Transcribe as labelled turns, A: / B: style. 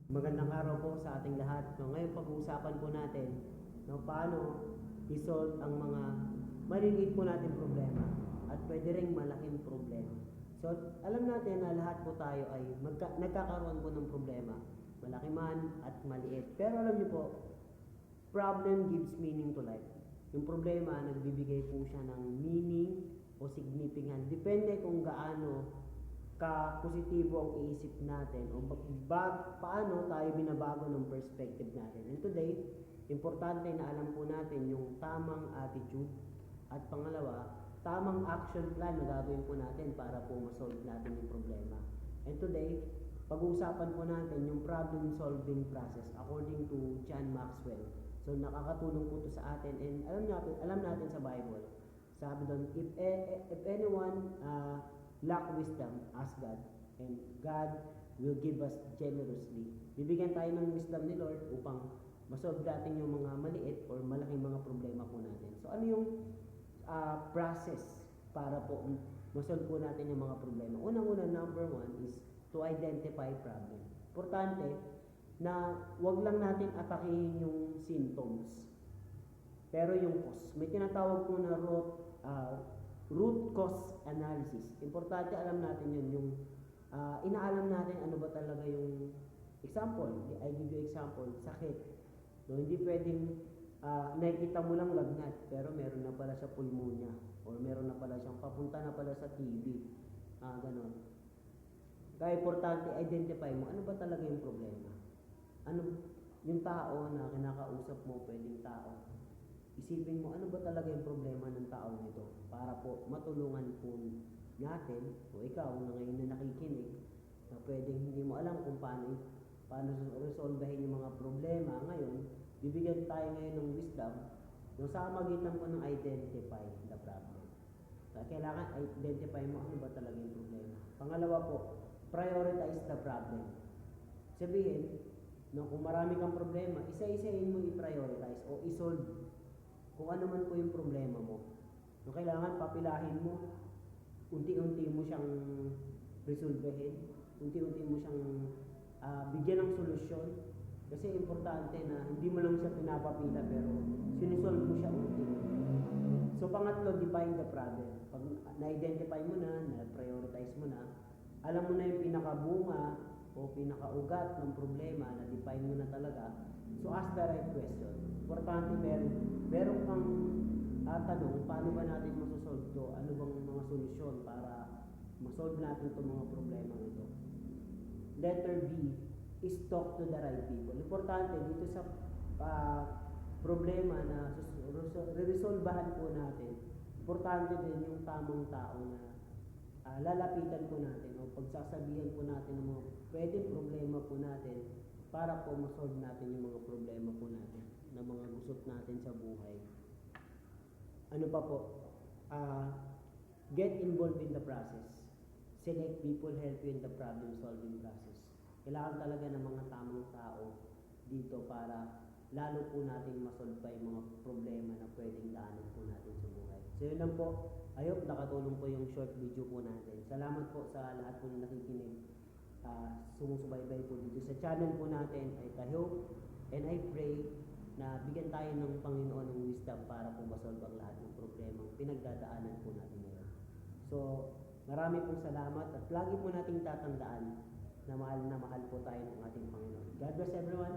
A: Magandang araw po sa ating lahat. No, ngayon pag-uusapan po natin paano i-solve ang mga maliliit po nating problema at pwede ring malaking problema. So, alam natin na lahat po tayo ay nagkakaroon po ng problema, malaki man at maliit. Pero alam niyo po, problem gives meaning to life. Yung problema, nagbibigay po siya ng meaning o significance. Depende kung gaano ka-positibo ang iisip natin o paano tayo binabago ng perspective natin. And today, importante na alam po natin yung tamang attitude at pangalawa, tamang action plan na gagawin po natin para po ma-solve natin yung problema. And today, pag-uusapan po natin yung problem solving process according to John Maxwell. So nakakatulong po to sa atin and alam natin sa Bible. Sabi doon, if anyone lack wisdom, ask God, and God will give us generously. Bibigyan tayo ng wisdom ni Lord upang masolve natin yung mga maliit or malaking mga problema po natin. So ano yung process para po masolve po natin yung mga problema? Unang-una, number one is to identify problem. Importante na wag lang natin atakihin yung symptoms, pero yung cause. May tinatawag po na root cause analysis. Importante alam natin yun, yung inaalam natin ano ba talaga yung example. I give you example, sakit. No, hindi pwedeng nakikita mo lang lagnat, pero meron na pala siya pulmonya or meron na pala siyang papunta na pala sa TB. Ganon. Kaya importante identify mo ano ba talaga yung problema. Ano yung tao na kinakausap mo, pwedeng tao. Isipin mo ano ba talaga yung problema ng tao nito para po matulungan po natin o ikaw na ngayon na nakikinig na pwedeng hindi mo alam kung paano resolvehin yung mga problema ngayon, bibigyan tayo ngayon ng wisdom yung sa magitan po ng identify the problem. So, kailangan identify mo ano ba talaga yung problema. Pangalawa po, prioritize the problem. Sabihin, no, kung marami kang problema, isa-isahin mo i-prioritize o i-solve kung ano man po yung problema mo. So, kailangan papilahin mo, unti-unti mo siyang resolvehin, unti-unti mo siyang bigyan ng solusyon. Kasi importante na hindi mo lang siya pinapapila pero sinisolve mo siya unti-unti. So pangatlo, define the problem. Pag na-identify mo na prioritize mo na, alam mo na yung pinakabunga o pinakaugat ng problema, na-define mo na talaga. So ask the right question. Importante meron kang tanong, paano ba natin masosolve to? Ano bang mga solusyon para masolve natin itong mga problema ito? Letter B is talk to the right people. Importante dito sa problema na re-resolvahan po natin, importante din yung tamang tao na lalapitan po natin o pagsasabihan po natin ng mga pwedeng problema po natin para po masolve natin yung mga problema po natin na mga gusot natin sa buhay. Ano pa po? Get involved in the process. Select people help you in the problem solving process. Kailangan talaga ng mga tamang tao dito para lalo po natin masolve pa yung mga problema na pwedeng daanan po natin sa buhay. So yun lang po. I hope nakatulong po yung short video po natin. Salamat po sa lahat po na nakikinig. Sumusubaybay po dito sa channel po natin. I hope and I pray na bigyan tayo ng Panginoon ng wisdom para po masolve ang lahat ng problemang pinagdadaanan po natin ngayon. So, marami pong salamat at lagi po nating tatandaan na mahal po tayo ng ating Panginoon. God bless everyone.